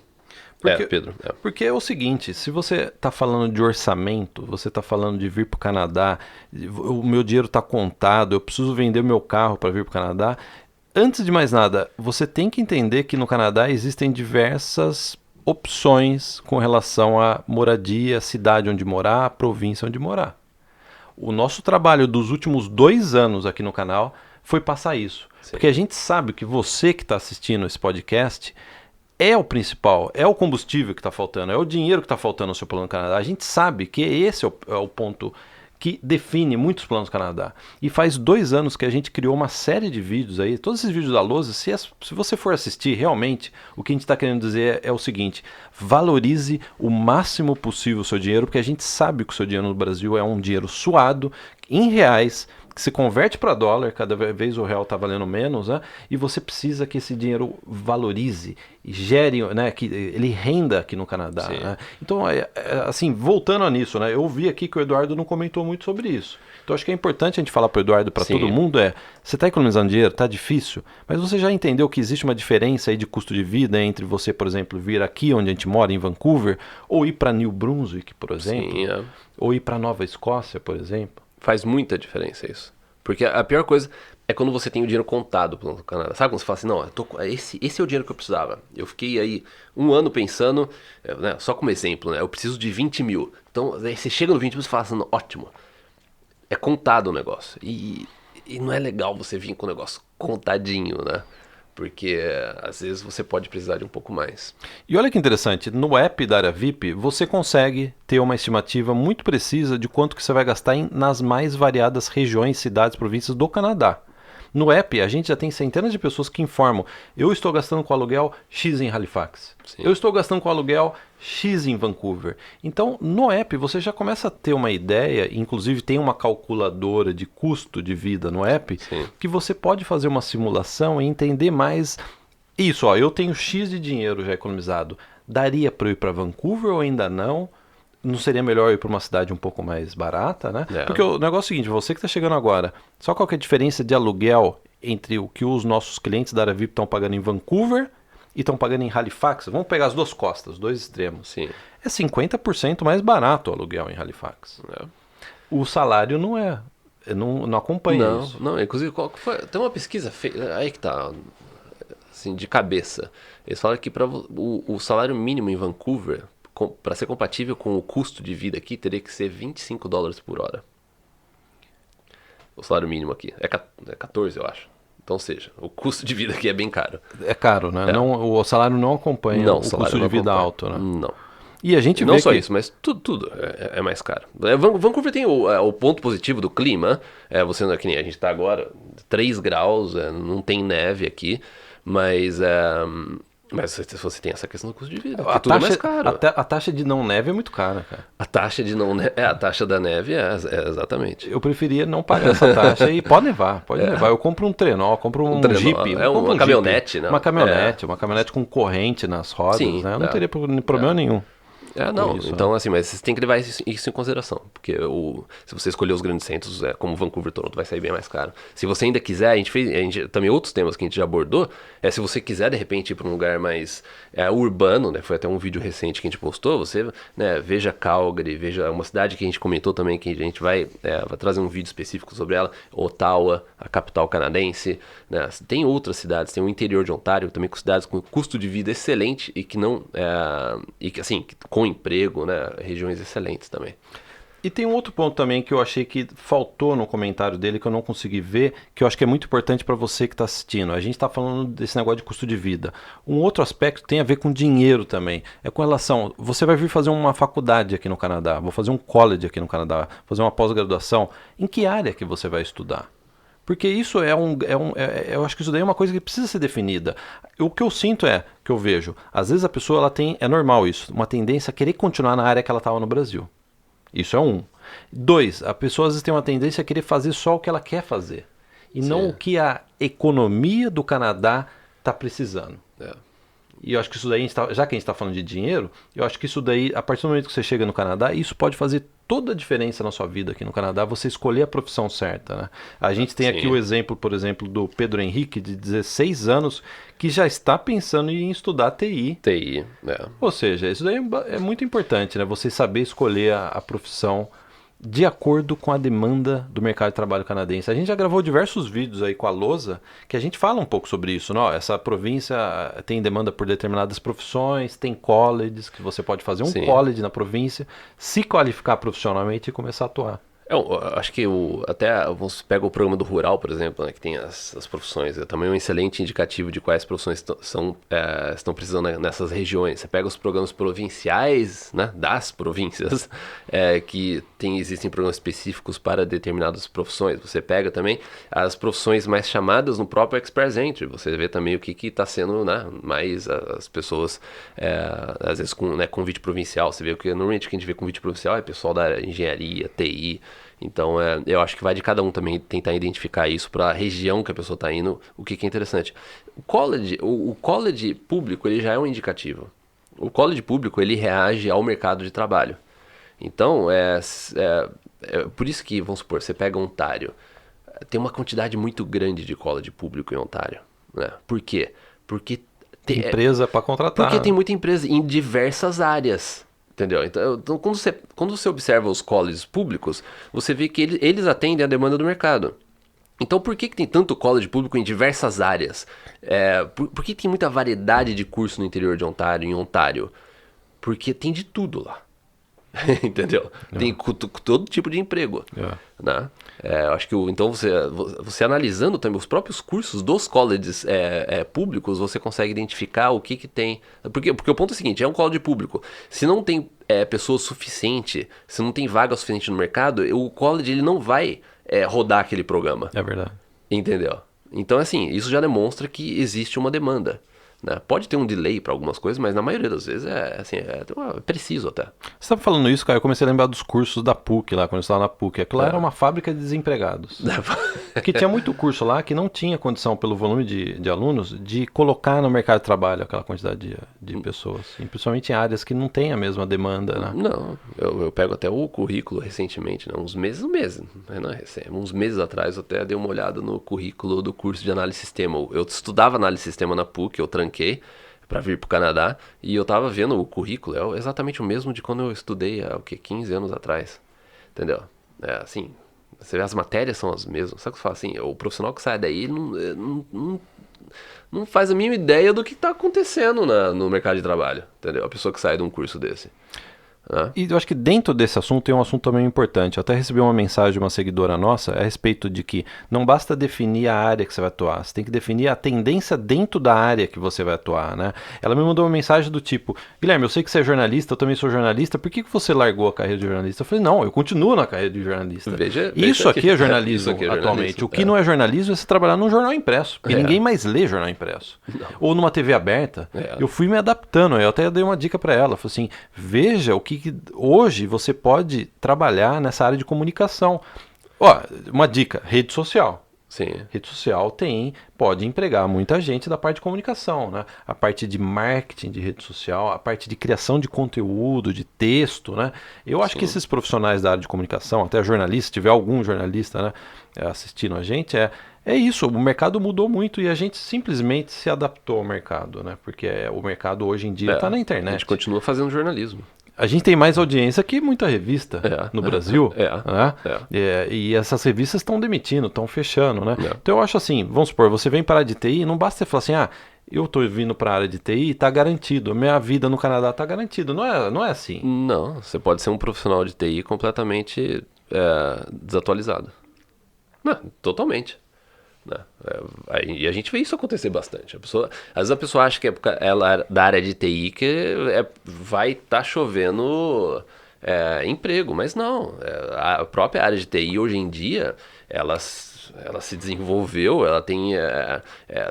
Pedro. Porque é o seguinte, se você está falando de orçamento, você está falando de vir para o Canadá, o meu dinheiro está contado, eu preciso vender o meu carro para vir para o Canadá. Antes de mais nada, você tem que entender que no Canadá existem diversas opções com relação à moradia, cidade onde morar, província onde morar. O nosso trabalho dos últimos 2 anos aqui no canal foi passar isso. Sim. Porque a gente sabe que você que está assistindo esse podcast é o principal, é o combustível que está faltando, é o dinheiro que está faltando no seu Plano Canadá. A gente sabe que esse é o ponto que define muitos planos Canadá. E faz 2 anos que a gente criou uma série de vídeos aí, todos esses vídeos da Lousa, se você for assistir realmente, o que a gente está querendo dizer é o seguinte: valorize o máximo possível o seu dinheiro, porque a gente sabe que o seu dinheiro no Brasil é um dinheiro suado, em reais, que se converte para dólar, cada vez o real está valendo menos, né? E você precisa que esse dinheiro valorize e gere, né? Que ele renda aqui no Canadá. Né? Então, assim, voltando nisso, né? Eu vi aqui que o Eduardo não comentou muito sobre isso. Então, acho que é importante a gente falar para o Eduardo, para todo mundo, você está economizando dinheiro, está difícil, mas você já entendeu que existe uma diferença aí de custo de vida entre você, por exemplo, vir aqui onde a gente mora, em Vancouver, ou ir para New Brunswick, por exemplo, ou ir para Nova Escócia, por exemplo. Faz muita diferença isso. Porque a pior coisa é quando você tem o dinheiro contado pelo Canadá. Sabe quando você fala assim, não, esse é o dinheiro que eu precisava. Eu fiquei aí 1 ano pensando, só como exemplo, né? Eu preciso de 20 mil. Então, aí você chega no 20 mil e fala assim, ótimo. é contado o negócio. E não é legal você vir com o negócio contadinho, né? Porque às vezes você pode precisar de um pouco mais. E olha que interessante, no app da área VIP, você consegue ter uma estimativa muito precisa de quanto que você vai gastar nas mais variadas regiões, cidades, províncias do Canadá. No app, a gente já tem centenas de pessoas que informam: eu estou gastando com aluguel X em Halifax. Sim. Eu estou gastando com aluguel X em Vancouver. Então, no app, você já começa a ter uma ideia, inclusive tem uma calculadora de custo de vida no app, sim, que você pode fazer uma simulação e entender mais isso. Ó, eu tenho X de dinheiro já economizado. Daria para eu ir para Vancouver ou ainda não? Não seria melhor ir para uma cidade um pouco mais barata, né? É. Porque o negócio é o seguinte, você que está chegando agora, só qual que é a diferença de aluguel entre o que os nossos clientes da área VIP estão pagando em Vancouver e estão pagando em Halifax? Vamos pegar as duas costas, os dois extremos. Sim. É 50% mais barato o aluguel em Halifax. É. O salário não é. Não acompanha isso. Não, inclusive, tem uma pesquisa feita, aí que tá, assim, de cabeça. Eles falam que o salário mínimo em Vancouver, para ser compatível com o custo de vida aqui, teria que ser $25 por hora. O salário mínimo aqui. É 14, eu acho. Então, ou seja, o custo de vida aqui é bem caro. É caro, né? É. Não, o salário não acompanha o custo de vida alto, né? Não. E a gente não só isso, mas tudo é mais caro. Vancouver tem o ponto positivo do clima. Você não é que nem a gente está agora, 3 graus, não tem neve aqui, mas se você tem essa questão do custo de vida, tudo é mais caro. A taxa de não neve é muito cara, cara. A taxa de não neve, a taxa da neve exatamente. Eu preferia não pagar essa taxa e pode nevar. Eu compro um trenó, compro um Jeep. Uma caminhonete, né? Uma caminhonete com corrente nas rodas, sim, né? Eu não teria problema nenhum. Não, isso, então assim, mas você tem que levar isso em consideração, porque se você escolher os grandes centros, como Vancouver, Toronto, vai sair bem mais caro. Se você ainda quiser, a gente também outros temas que a gente já abordou, se você quiser de repente ir para um lugar mais urbano, né, foi até um vídeo recente que a gente postou, você veja Calgary, veja uma cidade que a gente comentou também, que a gente vai trazer um vídeo específico sobre ela, Ottawa, a capital canadense, né, tem outras cidades, tem o interior de Ontário, também com cidades com custo de vida excelente e que não, e que assim, com emprego, né? Regiões excelentes também. E tem um outro ponto também que eu achei que faltou no comentário dele, que eu não consegui ver, que eu acho que é muito importante para você que está assistindo. A gente está falando desse negócio de custo de vida. Um outro aspecto tem a ver com dinheiro também. É com relação, você vai vir fazer uma faculdade aqui no Canadá, vou fazer um college aqui no Canadá, fazer uma pós-graduação. Em que área que você vai estudar? Porque isso eu acho que isso daí é uma coisa que precisa ser definida. O que eu sinto que eu vejo, às vezes a pessoa ela tem, é normal isso, uma tendência a querer continuar na área que ela estava no Brasil. Isso é 1. 2, a pessoa às vezes tem uma tendência a querer fazer só o que ela quer fazer. E sim, não o que a economia do Canadá está precisando. E eu acho que isso daí, já que a gente está falando de dinheiro, eu acho que isso daí, a partir do momento que você chega no Canadá, isso pode fazer toda a diferença na sua vida aqui no Canadá, você escolher a profissão certa, né? A gente tem aqui o exemplo, por exemplo, do Pedro Henrique, de 16 anos, que já está pensando em estudar TI. TI, Ou seja, isso daí é muito importante, né? Você saber escolher a profissão de acordo com a demanda do mercado de trabalho canadense. A gente já gravou diversos vídeos aí com a Lousa, que a gente fala um pouco sobre isso, né? Essa província tem demanda por determinadas profissões, tem colleges, que você pode fazer um college na província, se qualificar profissionalmente e começar a atuar. Eu acho que até você pega o programa do Rural, por exemplo, né, que tem as profissões, é também um excelente indicativo de quais profissões estão precisando nessas regiões. Você pega os programas provinciais, né, das províncias, que existem programas específicos para determinadas profissões. Você pega também as profissões mais chamadas no próprio Express Entry. Você vê também o que está sendo, né, mais as pessoas, às vezes com convite provincial. Você vê que normalmente que a gente vê convite provincial é pessoal da engenharia, TI. Então, eu acho que vai de cada um também tentar identificar isso para a região que a pessoa está indo, o que é interessante. O college público, ele já é um indicativo. O college público, ele reage ao mercado de trabalho. Então, por isso que, vamos supor, você pega Ontário, tem uma quantidade muito grande de college público em Ontário. Né? Por quê? Porque tem empresa para contratar. Porque tem muita empresa em diversas áreas. Entendeu? Então quando você observa os colleges públicos, você vê que eles atendem a demanda do mercado. Então por que tem tanto college público em diversas áreas? Por que tem muita variedade de curso no interior de Ontário, em Ontário? Porque tem de tudo lá. Entendeu? Tem todo tipo de emprego. Né? Eu acho que então você analisando também os próprios cursos dos colleges públicos, você consegue identificar o que tem. Porque o ponto é o seguinte, é um college público. Se não tem pessoa suficiente, se não tem vaga suficiente no mercado, o college ele não vai rodar aquele programa. É verdade. Entendeu? Então, assim, isso já demonstra que existe uma demanda. Né? Pode ter um delay para algumas coisas, mas na maioria das vezes é preciso até. Você estava falando isso, cara, eu comecei a lembrar dos cursos da PUC lá, quando eu estava na PUC. Aquilo lá era uma fábrica de desempregados. Porque tinha muito curso lá que não tinha condição, pelo volume de alunos, de colocar no mercado de trabalho aquela quantidade de pessoas. E principalmente em áreas que não tem a mesma demanda, né? Não, eu pego até o currículo recentemente, né? Uns meses, não é recente, uns meses atrás eu até dei uma olhada no currículo do curso de análise de sistema. Eu estudava análise de sistema na PUC, eu tranquei para vir para o Canadá e eu tava vendo o currículo, é exatamente o mesmo de quando eu estudei há 15 anos atrás, entendeu? Assim, você vê, as matérias são as mesmas, sabe o que você fala assim, o profissional que sai daí não faz a mínima ideia do que está acontecendo no mercado de trabalho, entendeu? A pessoa que sai de um curso desse. E eu acho que dentro desse assunto tem um assunto também importante. Eu até recebi uma mensagem de uma seguidora nossa a respeito de que não basta definir a área que você vai atuar, você tem que definir a tendência dentro da área que você vai atuar, né? Ela me mandou uma mensagem do tipo, Guilherme, eu sei que você é jornalista, eu também sou jornalista, por que você largou a carreira de jornalista? Eu falei, não, eu continuo na carreira de jornalista. Isso aqui é jornalismo atualmente. O que não é jornalismo é você trabalhar num jornal impresso, porque ninguém mais lê jornal impresso. Não. Ou numa TV aberta. Eu fui me adaptando, eu até dei uma dica para ela, falei assim, veja o que hoje você pode trabalhar nessa área de comunicação. Ó, uma dica, rede social. Sim. Rede social pode empregar muita gente da parte de comunicação, né? A parte de marketing de rede social, a parte de criação de conteúdo, de texto, né? Eu acho que esses profissionais da área de comunicação, até jornalista, se tiver algum jornalista, né, assistindo a gente, é isso, o mercado mudou muito e a gente simplesmente se adaptou ao mercado, né? Porque o mercado hoje em dia está na internet. A gente continua fazendo jornalismo. A gente tem mais audiência que muita revista no Brasil. Né? E essas revistas estão demitindo, estão fechando, né? Então eu acho assim, vamos supor, você vem para a área de TI, não basta você falar assim, eu estou vindo para a área de TI e está garantido, a minha vida no Canadá está garantida. Não é assim. Não, você pode ser um profissional de TI completamente desatualizado. Não, totalmente. E a gente vê isso acontecer bastante. Às vezes a pessoa acha que ela é da área de TI que vai estar chovendo emprego, mas não. A própria área de TI hoje em dia, ela se desenvolveu, ela tem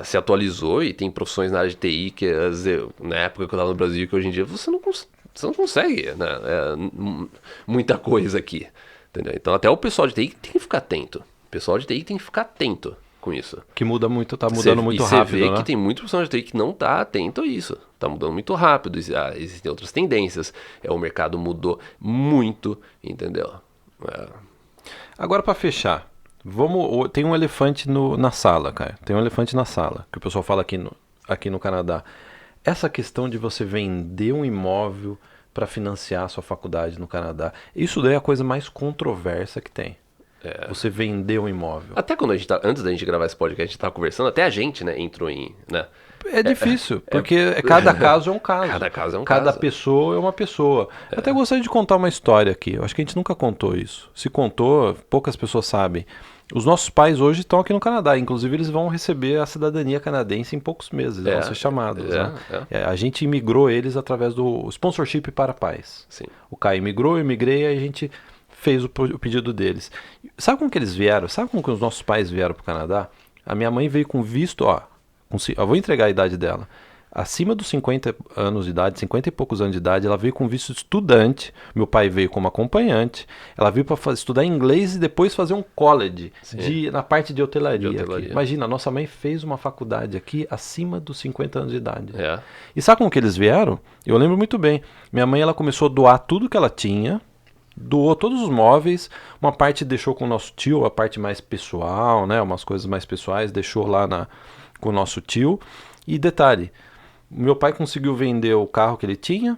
se atualizou e tem profissões na área de TI que na época que eu estava no Brasil, que hoje em dia você não consegue, né? Muita coisa aqui. Entendeu? Então até o pessoal de TI tem que ficar atento. O pessoal de TI tem que ficar atento com isso. Que muda muito, tá mudando muito rápido, você vê né? que tem muito profissional de TI que não tá atento a isso. Tá mudando muito rápido, existem outras tendências. O mercado mudou muito, entendeu? Agora, para fechar, tem um elefante na sala, cara. Tem um elefante na sala, que o pessoal fala aqui no Canadá. Essa questão de você vender um imóvel para financiar a sua faculdade no Canadá, isso daí é a coisa mais controversa que tem. Você vender um imóvel. Até quando antes da gente gravar esse podcast, a gente tava conversando, até a gente, né, entrou em... Né? É difícil, porque cada caso é um caso. Cada caso é um Cada caso. pessoa é uma pessoa. Eu até gostaria de contar uma história aqui. Eu acho que a gente nunca contou isso. Se contou, poucas pessoas sabem. Os nossos pais hoje estão aqui no Canadá. Inclusive, eles vão receber a cidadania canadense em poucos meses. Eles vão ser chamados. Né? A gente imigrou eles através do sponsorship para pais. Sim. O Caio imigrou, eu imigrei, e a gente fez o pedido deles. Sabe como que eles vieram? Sabe como que os nossos pais vieram para o Canadá? A minha mãe veio com visto, eu vou entregar a idade dela. Acima dos 50 anos de idade, 50 e poucos anos de idade, ela veio com visto de estudante. Meu pai veio como acompanhante. Ela veio para estudar inglês e depois fazer um college na parte de hotelaria. Imagina, a nossa mãe fez uma faculdade aqui acima dos 50 anos de idade. E sabe como que eles vieram? Eu lembro muito bem. Minha mãe ela começou a doar tudo que ela tinha. Doou todos os móveis, uma parte deixou com o nosso tio, a parte mais pessoal, né, umas coisas mais pessoais, deixou lá com o nosso tio. E detalhe, meu pai conseguiu vender o carro que ele tinha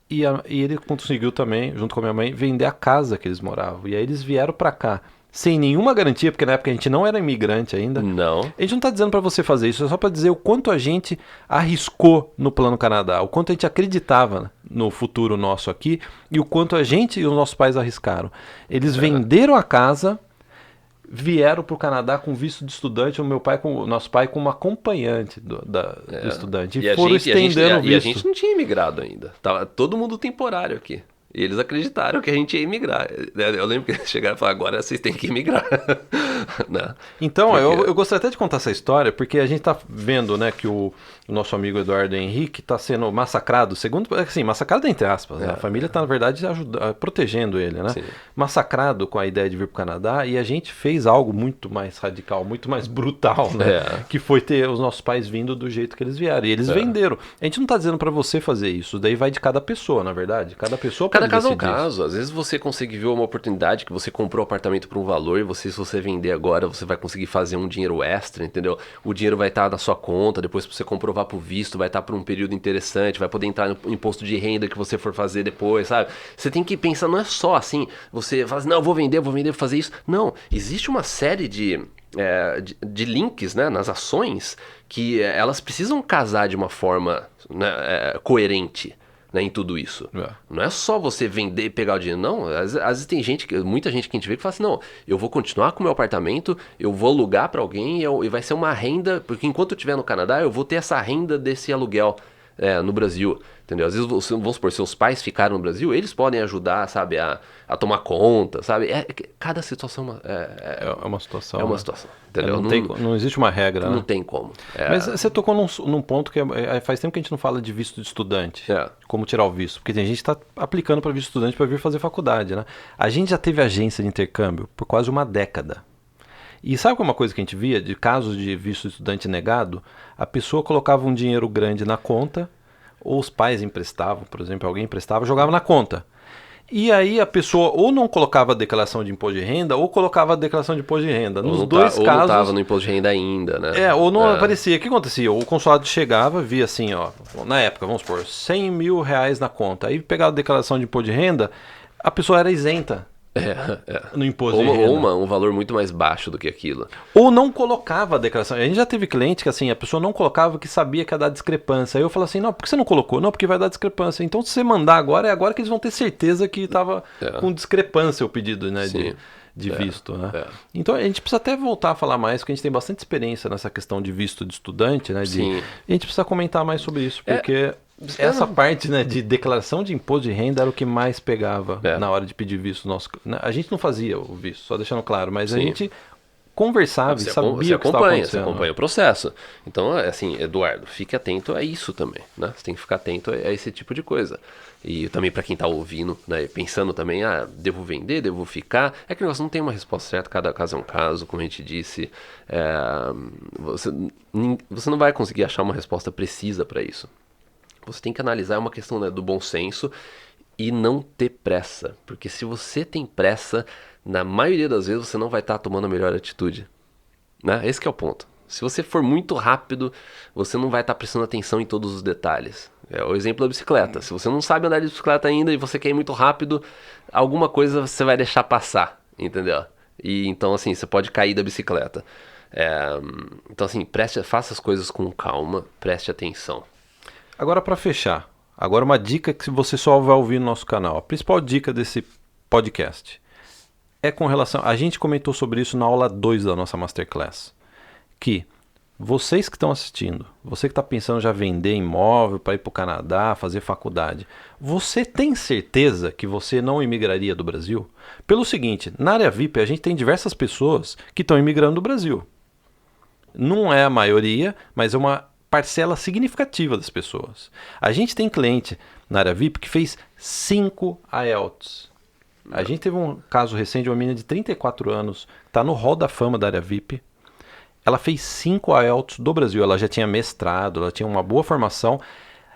e ele conseguiu também, junto com a minha mãe, vender a casa que eles moravam. E aí eles vieram para cá sem nenhuma garantia, porque na época a gente não era imigrante ainda. Não. A gente não está dizendo para você fazer isso, é só para dizer o quanto a gente arriscou no Plano Canadá, o quanto a gente acreditava no futuro nosso aqui e o quanto a gente e os nossos pais arriscaram. Eles venderam a casa, vieram para o Canadá com visto de estudante, nosso pai com uma acompanhante do estudante. E foram estendendo o visto. E a gente não tinha imigrado ainda. Tava todo mundo temporário aqui. E eles acreditaram que a gente ia imigrar. Eu lembro que eles chegaram e falaram, agora vocês têm que imigrar. Né? Então, eu gostaria até de contar essa história, porque a gente está vendo, né, que o nosso amigo Eduardo Henrique está sendo massacrado, assim, massacrado entre aspas, né? A família está, na verdade, protegendo ele, né? Sim. Massacrado com a ideia de vir para o Canadá, e a gente fez algo muito mais radical, muito mais brutal, né? Que foi ter os nossos pais vindo do jeito que eles vieram. E eles venderam. A gente não está dizendo para você fazer isso, daí vai de cada pessoa, na verdade. Cada pessoa Cada caso é um caso. Às vezes você consegue ver uma oportunidade que você comprou o apartamento por um valor e se você vender agora, você vai conseguir fazer um dinheiro extra, entendeu? O dinheiro vai estar na sua conta, depois pra você comprovar pro visto, vai estar por um período interessante, vai poder entrar no imposto de renda que você for fazer depois, sabe? Você tem que pensar, não é só assim, você fala assim, não, eu vou vender, vou fazer isso. Não, existe uma série de links, né, nas ações que elas precisam casar de uma forma, né, coerente. Né, em tudo isso. Não é só você vender e pegar o dinheiro, não. Às vezes tem muita gente que a gente vê que fala assim, não, eu vou continuar com o meu apartamento, eu vou alugar para alguém e vai ser uma renda, porque enquanto eu estiver no Canadá, eu vou ter essa renda desse aluguel no Brasil, entendeu? Às vezes, vamos supor, seus pais ficaram no Brasil, eles podem ajudar, sabe, a tomar conta, sabe? Cada situação é uma situação. É uma situação, entendeu? Não existe uma regra, não né? tem como. Mas você tocou num ponto que faz tempo que a gente não fala de visto de estudante, como tirar o visto, porque tem gente que está aplicando para visto de estudante para vir fazer faculdade, né? A gente já teve agência de intercâmbio por quase uma década. E sabe qual é uma coisa que a gente via de casos de visto de estudante negado? A pessoa colocava um dinheiro grande na conta, ou os pais emprestavam, por exemplo, alguém emprestava, jogava na conta. E aí a pessoa ou não colocava a declaração de imposto de renda, ou colocava a declaração de imposto de renda. Nos dois casos... Ou não estava no imposto de renda ainda, né? Ou não aparecia. O que acontecia? O consulado chegava, via assim, ó, na época, vamos supor, 100 mil reais na conta. Aí pegava a declaração de imposto de renda, a pessoa era isenta. No imposto de renda. Ou um valor muito mais baixo do que aquilo. Ou não colocava a declaração. A gente já teve cliente que assim, a pessoa não colocava, que sabia que ia dar discrepância. Aí eu falo assim, não, por que você não colocou? Não, porque vai dar discrepância. Então se você mandar agora, é agora que eles vão ter certeza que estava com discrepância o pedido, né, de visto, né? Então a gente precisa até voltar a falar mais, porque a gente tem bastante experiência nessa questão de visto de estudante, né? E a gente precisa comentar mais sobre isso, porque... Essa parte, né, de declaração de imposto de renda era o que mais pegava na hora de pedir visto. A gente não fazia o visto, só deixando claro, mas a gente conversava e sabia o que estava acontecendo. Você acompanha o processo. Então, assim, Eduardo, fique atento a isso também, né? Você tem que ficar atento a esse tipo de coisa. E também para quem está ouvindo, né, pensando também, devo vender, devo ficar. É que o negócio não tem uma resposta certa, cada caso é um caso, como a gente disse. Você não vai conseguir achar uma resposta precisa para isso. Você tem que analisar, é uma questão, né, do bom senso e não ter pressa. Porque se você tem pressa, na maioria das vezes você não vai estar tomando a melhor atitude. Né? Esse que é o ponto. Se você for muito rápido, você não vai estar prestando atenção em todos os detalhes. É o exemplo da bicicleta. Se você não sabe andar de bicicleta ainda e você quer ir muito rápido, alguma coisa você vai deixar passar, entendeu? E então, assim, você pode cair da bicicleta. Então, assim, faça as coisas com calma, preste atenção. Agora, para fechar, uma dica que você só vai ouvir no nosso canal. A principal dica desse podcast é com relação... A gente comentou sobre isso na aula 2 da nossa Masterclass. Que vocês que estão assistindo, você que está pensando já vender imóvel para ir para o Canadá, fazer faculdade, você tem certeza que você não imigraria do Brasil? Pelo seguinte, na área VIP a gente tem diversas pessoas que estão imigrando do Brasil. Não é a maioria, mas é uma parcela significativa das pessoas. A gente tem cliente na área VIP que fez 5 IELTS. A gente teve um caso recente de uma menina de 34 anos, está no hall da fama da área VIP. Ela fez 5 IELTS do Brasil, ela já tinha mestrado, ela tinha uma boa formação.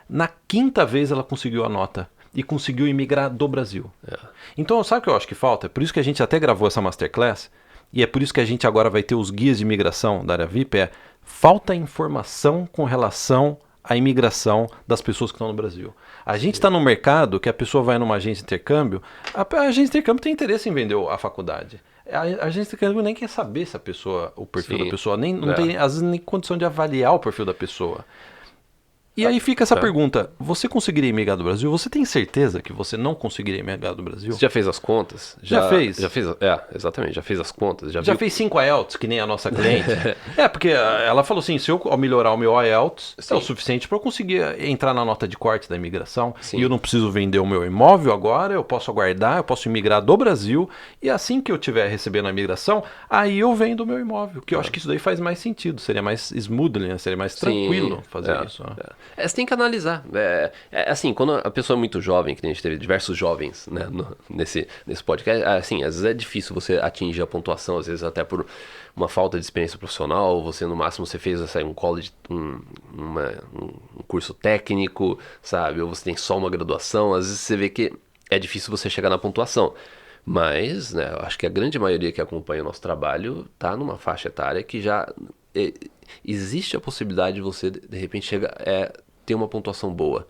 Na 5ª vez ela conseguiu a nota e conseguiu imigrar do Brasil. Então, sabe o que eu acho que falta? É por isso que a gente até gravou essa Masterclass, e é por isso que a gente agora vai ter os guias de imigração da área VIP, falta informação com relação à imigração das pessoas que estão no Brasil. A gente está no mercado que a pessoa vai numa agência de intercâmbio, a agência de intercâmbio tem interesse em vender a faculdade. A agência de intercâmbio nem quer saber se a pessoa, o perfil Sim. da pessoa, não tem, às vezes, nem condição de avaliar o perfil da pessoa. E aí fica essa pergunta, você conseguiria emigrar do Brasil? Você tem certeza que você não conseguiria emigrar do Brasil? Você já fez as contas? Já fez? Já fez, exatamente, já fez as contas. Já fez 5 IELTS, que nem a nossa cliente? Porque ela falou assim, se eu melhorar o meu IELTS, é o suficiente para eu conseguir entrar na nota de corte da imigração. Sim. E eu não preciso vender o meu imóvel agora, eu posso aguardar, eu posso imigrar do Brasil, e assim que eu estiver recebendo a imigração, aí eu vendo o meu imóvel, que eu acho que isso daí faz mais sentido, seria mais smoothly, né? Seria mais tranquilo fazer isso. Né? Você tem que analisar. Assim, quando a pessoa é muito jovem, que a gente teve diversos jovens, né, nesse podcast, assim, às vezes é difícil você atingir a pontuação, às vezes até por uma falta de experiência profissional, você no máximo você fez um college, um curso técnico, sabe, ou você tem só uma graduação, às vezes você vê que é difícil você chegar na pontuação. Mas, né, eu acho que a grande maioria que acompanha o nosso trabalho está numa faixa etária que já existe a possibilidade de você, de repente, chegar ter uma pontuação boa,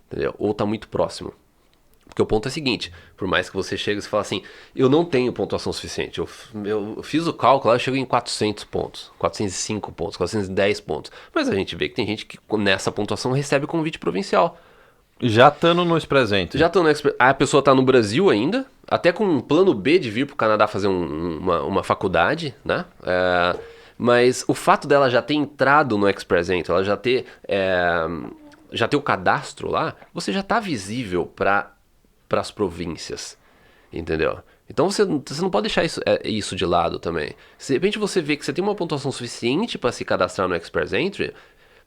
entendeu? Ou tá muito próximo. Porque o ponto é o seguinte, por mais que você chegue e fale assim, eu não tenho pontuação suficiente, eu fiz o cálculo, eu chego em 400 pontos, 405 pontos, 410 pontos, mas a gente vê que tem gente que nessa pontuação recebe convite provincial. Já estando no Express Entry. Já estando no Express, a pessoa está no Brasil ainda, até com um plano B de vir para o Canadá fazer uma faculdade, né? Mas o fato dela já ter entrado no Express Entry, ela já ter o cadastro lá, você já está visível para as províncias, entendeu? Então você não pode deixar isso de lado também. Se de repente você vê que você tem uma pontuação suficiente para se cadastrar no Express Entry,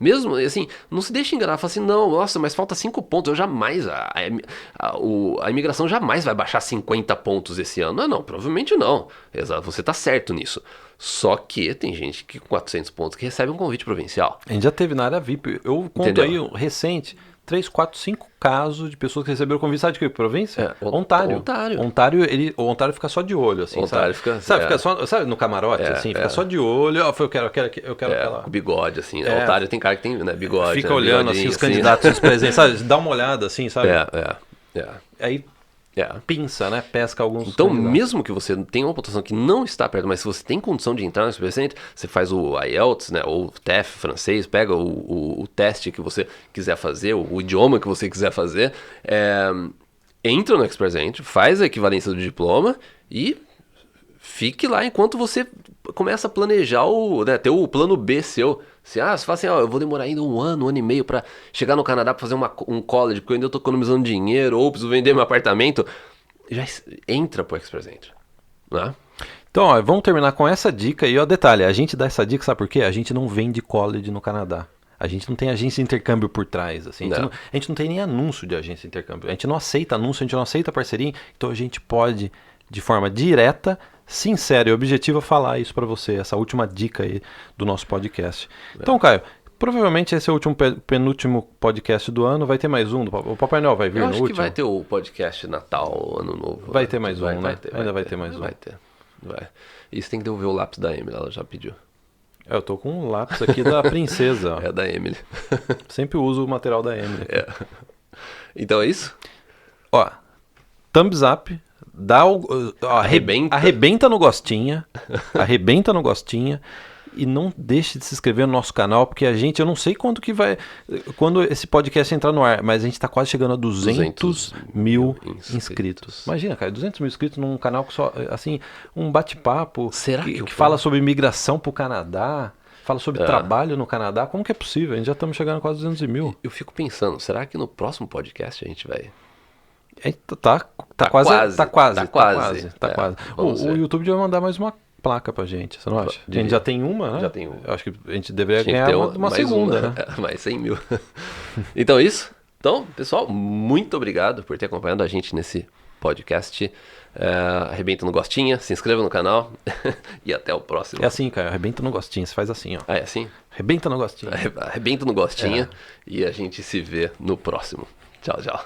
mesmo assim, não se deixe enganar, fala assim, não, nossa, mas falta 5 pontos, eu jamais, a imigração jamais vai baixar 50 pontos esse ano. Não, provavelmente não, exato, você tá certo nisso. Só que tem gente que com 400 pontos que recebe um convite provincial. A gente já teve na área VIP, eu conto aí, recente, 3, 4, 5 casos de pessoas que receberam convite, sabe de que província? Ontário. O Ontário fica só de olho, assim, Ontário sabe? Fica só, sabe, no camarote, assim, fica só de olho, eu quero aquela... Com bigode, assim, né? Ontário tem cara que tem, né, bigode. Fica olhando, assim, os candidatos, os presentes, sabe? Dá uma olhada, assim, sabe? Aí... pinça, né? Pesca alguns... Então, mesmo que você tenha uma pontuação que não está perto, mas se você tem condição de entrar no Express Entry, você faz o IELTS, né? Ou o TEF francês, pega o teste que você quiser fazer, o idioma que você quiser fazer, entra no Express Entry, faz a equivalência do diploma e fique lá enquanto você começa a planejar, ter o plano B seu. Você fala assim, eu vou demorar ainda um ano e meio pra chegar no Canadá pra fazer um college, porque eu ainda tô economizando dinheiro, ou preciso vender meu apartamento. Já entra pro Express Entry, né? Então, vamos terminar com essa dica e, detalhe, a gente dá essa dica, sabe por quê? A gente não vende college no Canadá. A gente não tem agência de intercâmbio por trás, assim. A gente não tem nem anúncio de agência de intercâmbio. A gente não aceita anúncio, a gente não aceita parceria, então a gente pode, de forma direta, sincera e objetiva, falar isso pra você, essa última dica aí do nosso podcast. Então, Caio, provavelmente esse é o penúltimo podcast do ano, vai ter mais um, o Papai Noel vai vir no último? Eu acho que vai ter o podcast Natal, Ano Novo. Vai ter mais um, né? Ainda vai ter mais um. Vai ter. Isso tem que devolver o lápis da Emily, ela já pediu. Eu tô com um lápis aqui da princesa. É da Emily. Sempre uso o material da Emily. Então é isso? Thumbs up. Arrebenta no gostinha. Arrebenta no gostinha. E não deixe de se inscrever no nosso canal, porque eu não sei quando esse podcast entrar no ar, mas a gente tá quase chegando a 200 mil inscritos. Imagina, cara, 200 mil inscritos num canal que só, assim, um bate-papo que fala sobre imigração pro Canadá, fala sobre trabalho no Canadá. Como que é possível? A gente já estamos chegando a quase 200 mil. Eu fico pensando, será que no próximo podcast a gente vai... Tá quase. O YouTube vai mandar mais uma placa pra gente, você não acha? A gente já tem uma, né? Já tem uma. Eu acho que a gente deveria ganhar uma segunda, né? Mais 100 mil. Então é isso. Então, pessoal, muito obrigado por ter acompanhado a gente nesse podcast. Arrebenta no gostinha, se inscreva no canal e até o próximo. É assim, cara, arrebenta no gostinha, você faz assim, ó. É assim? Arrebenta no gostinha. Arrebenta no gostinha e a gente se vê no próximo. Tchau, tchau.